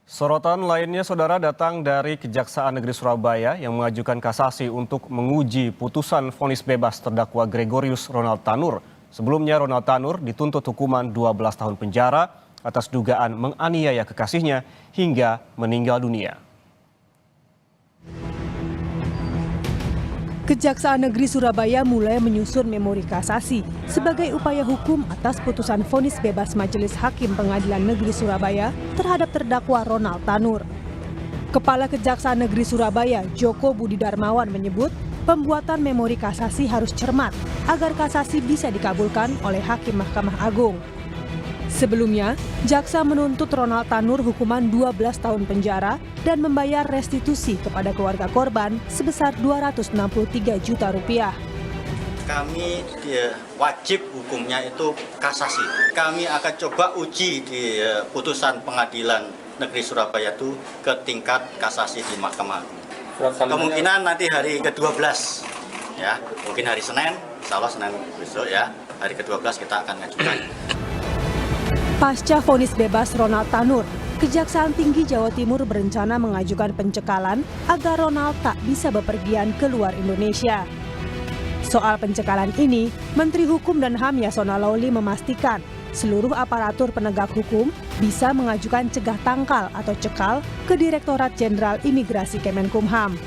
Sorotan lainnya, saudara, datang dari Kejaksaan Negeri Surabaya yang mengajukan kasasi untuk menguji putusan vonis bebas terdakwa Gregorius Ronald Tanur. Sebelumnya, Ronald Tanur dituntut hukuman 12 tahun penjara atas dugaan menganiaya kekasihnya hingga meninggal dunia. Kejaksaan Negeri Surabaya mulai menyusun memori kasasi sebagai upaya hukum atas putusan vonis bebas Majelis Hakim Pengadilan Negeri Surabaya terhadap terdakwa Ronald Tanur. Kepala Kejaksaan Negeri Surabaya, Joko Budi Darmawan, menyebut pembuatan memori kasasi harus cermat agar kasasi bisa dikabulkan oleh Hakim Mahkamah Agung. Sebelumnya, jaksa menuntut Ronald Tanur hukuman 12 tahun penjara dan membayar restitusi kepada keluarga korban sebesar Rp263 juta. Kami wajib hukumnya itu kasasi. Kami akan coba uji di putusan Pengadilan Negeri Surabaya itu ke tingkat kasasi di Mahkamah Agung. Kemungkinan nanti hari ke-12, ya, mungkin hari Senin, insya Allah Senin besok ya, hari ke-12 kita akan ngajukan. Pasca vonis bebas Ronald Tanur, Kejaksaan Tinggi Jawa Timur berencana mengajukan pencekalan agar Ronald tak bisa bepergian ke luar Indonesia. Soal pencekalan ini, Menteri Hukum dan HAM Yasona Lauli memastikan seluruh aparatur penegak hukum bisa mengajukan cegah tangkal atau cekal ke Direktorat Jenderal Imigrasi Kemenkumham.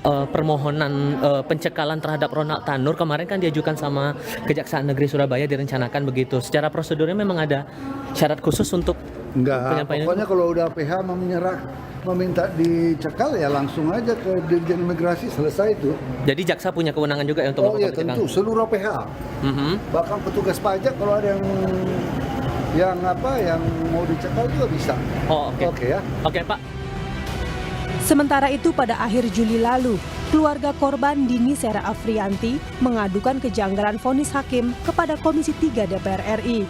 Permohonan pencekalan terhadap Ronald Tanur kemarin kan diajukan sama Kejaksaan Negeri Surabaya, direncanakan begitu. Secara prosedurnya memang ada syarat khusus untuk penyampaian. Pokoknya kalau udah PH meminta dicekal ya langsung aja ke Dirjen Imigrasi, selesai itu. Jadi jaksa punya kewenangan juga ya untuk melakukan pencekalan? Tentu, seluruh PH. Bahkan petugas pajak kalau ada yang mau dicekal juga bisa. Oh, oke. Oke ya. Oke, Pak. Sementara itu pada akhir Juli lalu, keluarga korban Dini Sera Afrianti mengadukan kejanggalan vonis hakim kepada Komisi 3 DPR RI.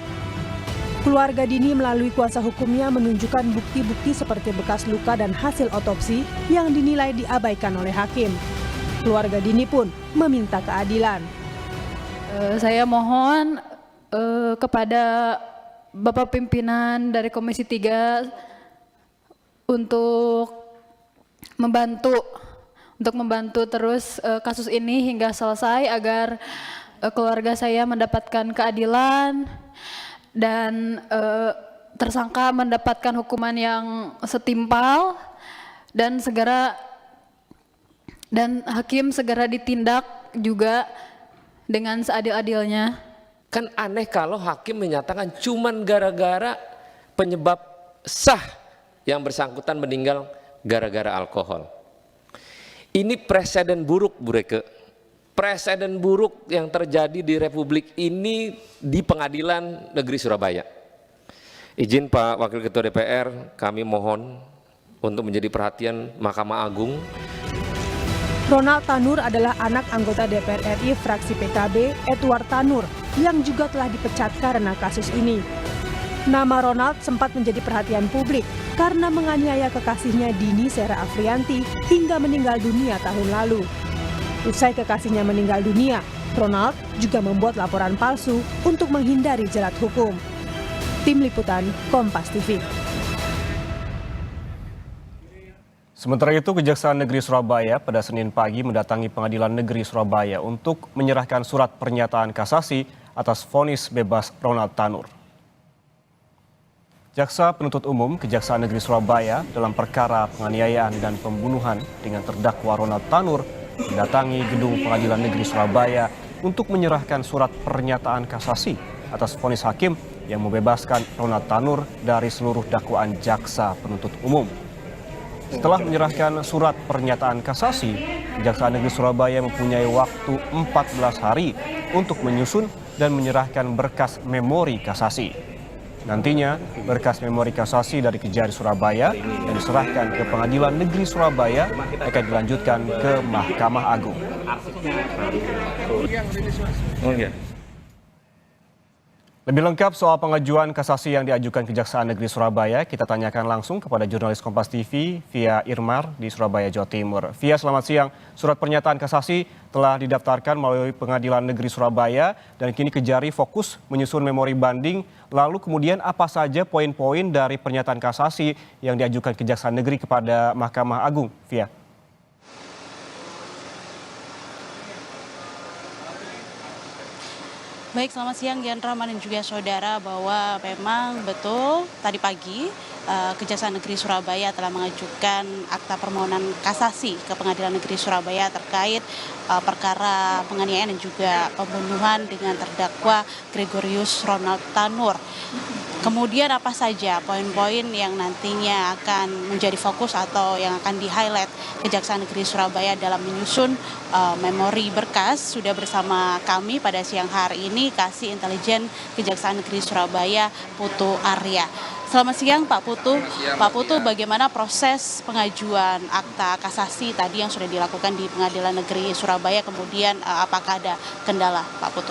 Keluarga Dini melalui kuasa hukumnya menunjukkan bukti-bukti seperti bekas luka dan hasil otopsi yang dinilai diabaikan oleh hakim. Keluarga Dini pun meminta keadilan. Saya mohon kepada Bapak pimpinan dari Komisi 3 untuk membantu terus kasus ini hingga selesai agar keluarga saya mendapatkan keadilan dan tersangka mendapatkan hukuman yang setimpal dan hakim segera ditindak juga dengan seadil-adilnya. Kan aneh kalau hakim menyatakan cuman gara-gara penyebab sah yang bersangkutan meninggal gara-gara alkohol. Ini presiden buruk, Bu Reke. Presiden buruk yang terjadi di Republik ini di Pengadilan Negeri Surabaya. Izin Pak Wakil Ketua DPR, kami mohon untuk menjadi perhatian Mahkamah Agung. Ronald Tanur adalah anak anggota DPR RI fraksi PKB, Edward Tanur, yang juga telah dipecat karena kasus ini. Nama Ronald sempat menjadi perhatian publik karena menganiaya kekasihnya Dini Sera Afrianti hingga meninggal dunia tahun lalu. Usai kekasihnya meninggal dunia, Ronald juga membuat laporan palsu untuk menghindari jerat hukum. Tim Liputan Kompas TV. Sementara itu, Kejaksaan Negeri Surabaya pada Senin pagi mendatangi Pengadilan Negeri Surabaya untuk menyerahkan surat pernyataan kasasi atas vonis bebas Ronald Tanur. Jaksa Penuntut Umum Kejaksaan Negeri Surabaya dalam perkara penganiayaan dan pembunuhan dengan terdakwa Ronald Tanur mendatangi gedung Pengadilan Negeri Surabaya untuk menyerahkan surat pernyataan kasasi atas vonis hakim yang membebaskan Ronald Tanur dari seluruh dakwaan Jaksa Penuntut Umum. Setelah menyerahkan surat pernyataan kasasi, Kejaksaan Negeri Surabaya mempunyai waktu 14 hari untuk menyusun dan menyerahkan berkas memori kasasi. Nantinya, berkas memori kasasi dari Kejari Surabaya yang diserahkan ke Pengadilan Negeri Surabaya akan dilanjutkan ke Mahkamah Agung. Lebih lengkap soal pengajuan kasasi yang diajukan Kejaksaan Negeri Surabaya, kita tanyakan langsung kepada jurnalis Kompas TV, Via Irmar di Surabaya, Jawa Timur. Via, selamat siang. Surat pernyataan kasasi telah didaftarkan melalui Pengadilan Negeri Surabaya dan kini Kejari fokus menyusun memori banding. Lalu kemudian apa saja poin-poin dari pernyataan kasasi yang diajukan Kejaksaan Negeri kepada Mahkamah Agung, Via? Baik, selamat siang Gian Rahman dan juga saudara, bahwa memang betul tadi pagi Kejaksaan Negeri Surabaya telah mengajukan akta permohonan kasasi ke Pengadilan Negeri Surabaya terkait perkara penganiayaan dan juga pembunuhan dengan terdakwa Gregorius Ronald Tanur. Kemudian apa saja poin-poin yang nantinya akan menjadi fokus atau yang akan di-highlight Kejaksaan Negeri Surabaya dalam menyusun memori berkas? Sudah bersama kami pada siang hari ini Kasih Intelijen Kejaksaan Negeri Surabaya, Putu Arya. Selamat siang Pak Putu. Pak Putu, bagaimana proses pengajuan akta kasasi tadi yang sudah dilakukan di Pengadilan Negeri Surabaya, kemudian apakah ada kendala Pak Putu?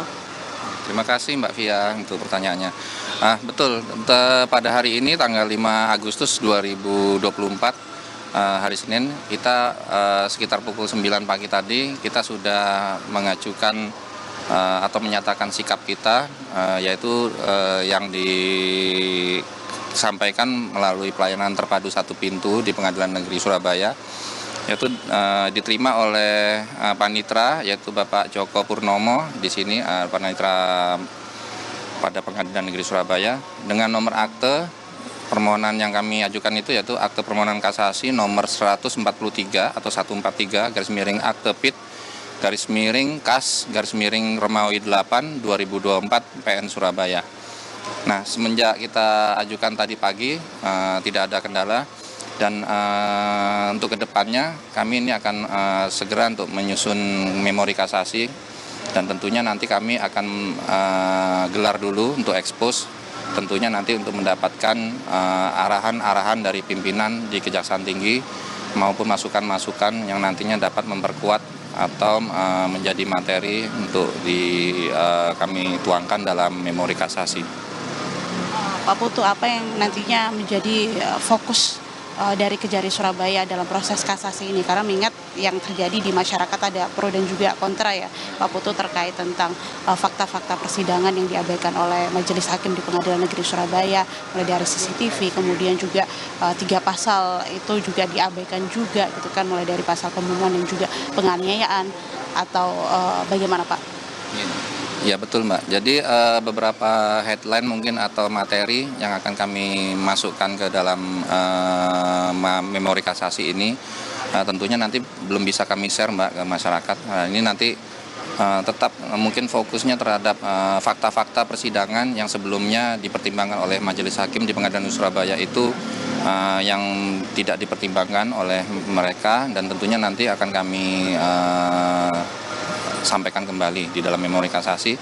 Terima kasih Mbak Via untuk pertanyaannya. Betul, pada hari ini tanggal 5 Agustus 2024, hari Senin, kita sekitar pukul 9 pagi tadi, kita sudah mengajukan atau menyatakan sikap kita, yaitu yang disampaikan melalui pelayanan terpadu satu pintu di Pengadilan Negeri Surabaya, yaitu diterima oleh Panitra, yaitu Bapak Joko Purnomo di sini, Panitra pada Pengadilan Negeri Surabaya, dengan nomor akte permohonan yang kami ajukan itu yaitu akte permohonan kasasi nomor 143 atau 143 garis miring akte PIT garis miring KAS garis miring Romawi 8 2024 PN Surabaya. Nah, semenjak kita ajukan tadi pagi tidak ada kendala. Dan untuk kedepannya kami ini akan segera untuk menyusun memori kasasi, dan tentunya nanti kami akan gelar dulu untuk ekspos, tentunya nanti untuk mendapatkan arahan-arahan dari pimpinan di Kejaksaan Tinggi maupun masukan-masukan yang nantinya dapat memperkuat atau menjadi materi untuk kami tuangkan dalam memori kasasi. Pak Putu, apa yang nantinya menjadi fokus dari Kejari Surabaya dalam proses kasasi ini? Karena mengingat yang terjadi di masyarakat ada pro dan juga kontra ya Pak Putu, terkait tentang fakta-fakta persidangan yang diabaikan oleh Majelis Hakim di Pengadilan Negeri Surabaya, mulai dari CCTV, kemudian juga 3 pasal itu juga diabaikan juga gitu kan, mulai dari pasal pembunuhan dan juga penganiayaan, atau bagaimana Pak? Ya betul Mbak, jadi beberapa headline mungkin atau materi yang akan kami masukkan ke dalam memori kasasi ini, tentunya nanti belum bisa kami share Mbak ke masyarakat. Ini nanti tetap mungkin fokusnya terhadap fakta-fakta persidangan yang sebelumnya dipertimbangkan oleh Majelis Hakim di Pengadilan Surabaya itu yang tidak dipertimbangkan oleh mereka, dan tentunya nanti akan kami sampaikan kembali di dalam memori kasasi.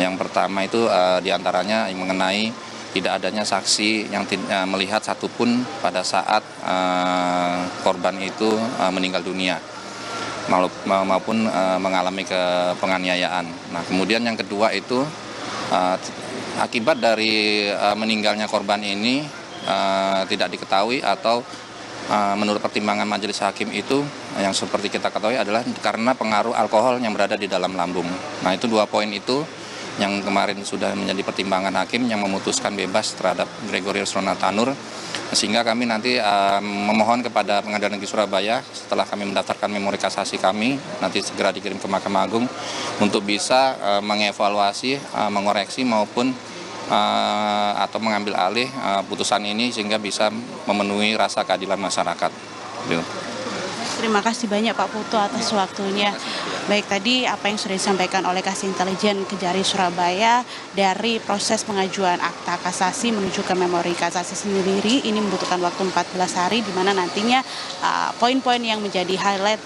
Yang pertama itu diantaranya mengenai tidak adanya saksi yang melihat satupun pada saat korban itu meninggal dunia maupun mengalami penganiayaan. Nah, kemudian yang kedua itu akibat dari meninggalnya korban ini tidak diketahui atau menurut pertimbangan Majelis Hakim itu yang seperti kita ketahui adalah karena pengaruh alkohol yang berada di dalam lambung. Nah, itu 2 poin itu yang kemarin sudah menjadi pertimbangan hakim yang memutuskan bebas terhadap Gregorius Ronald Tanur, sehingga kami nanti memohon kepada Pengadilan Negeri Surabaya setelah kami mendaftarkan memori kasasi kami nanti segera dikirim ke Mahkamah Agung untuk bisa mengevaluasi, mengoreksi maupun atau mengambil alih putusan ini sehingga bisa memenuhi rasa keadilan masyarakat. Terima kasih banyak Pak Putu atas waktunya. Baik, tadi apa yang sudah disampaikan oleh Kasih Intelijen Kejari Surabaya dari proses pengajuan akta kasasi menuju ke memori kasasi sendiri ini membutuhkan waktu 14 hari, di mana nantinya poin-poin yang menjadi highlight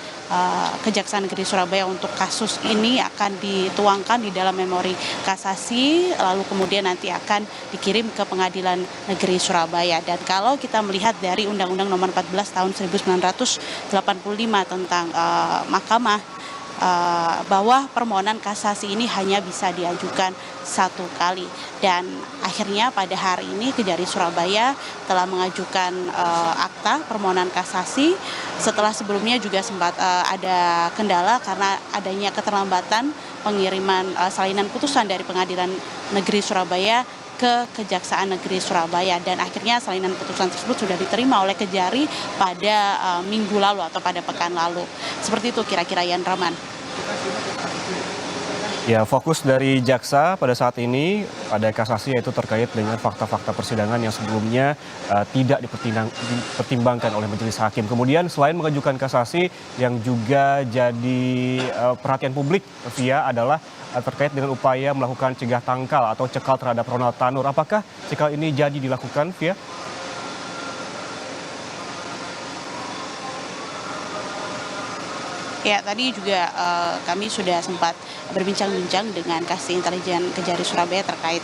Kejaksaan Negeri Surabaya untuk kasus ini akan dituangkan di dalam memori kasasi, lalu kemudian nanti akan dikirim ke Pengadilan Negeri Surabaya. Dan kalau kita melihat dari Undang-Undang Nomor 14 Tahun 1985 tentang Mahkamah bahwa permohonan kasasi ini hanya bisa diajukan 1 kali. Dan akhirnya pada hari ini Kejari Surabaya telah mengajukan akta permohonan kasasi setelah sebelumnya juga sempat ada kendala karena adanya keterlambatan pengiriman salinan putusan dari Pengadilan Negeri Surabaya ke Kejaksaan Negeri Surabaya, dan akhirnya salinan putusan tersebut sudah diterima oleh Kejari pada minggu lalu atau pada pekan lalu. Seperti itu kira-kira, Yan Rahman. Ya, fokus dari jaksa pada saat ini pada kasasi yaitu terkait dengan fakta-fakta persidangan yang sebelumnya tidak dipertimbangkan oleh majelis hakim. Kemudian selain mengajukan kasasi yang juga jadi perhatian publik, Via, adalah terkait dengan upaya melakukan cegah tangkal atau cekal terhadap Ronald Tanur. Apakah cekal ini jadi dilakukan, Via? Ya, tadi juga kami sudah sempat berbincang-bincang dengan Kasih Intelijen Kejari Surabaya terkait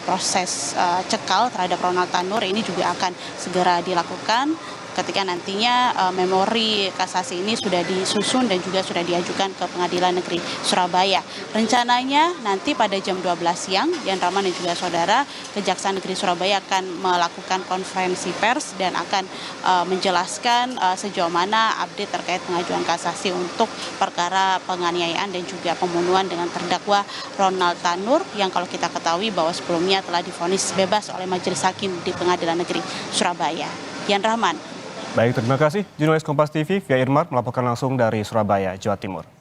proses cekal terhadap Ronald Tanur. Ini juga akan segera dilakukan ketika nantinya memori kasasi ini sudah disusun dan juga sudah diajukan ke Pengadilan Negeri Surabaya. Rencananya nanti pada jam 12 siang, Yan Rahman dan juga saudara, Kejaksaan Negeri Surabaya akan melakukan konferensi pers dan akan menjelaskan sejauh mana update terkait pengajuan kasasi untuk perkara penganiayaan dan juga pembunuhan dengan terdakwa Ronald Tanur yang kalau kita ketahui bahwa sebelumnya telah divonis bebas oleh Majelis Hakim di Pengadilan Negeri Surabaya. Yan Rahman. Baik, terima kasih. Jurnalis Kompas TV, Via Irmar melaporkan langsung dari Surabaya, Jawa Timur.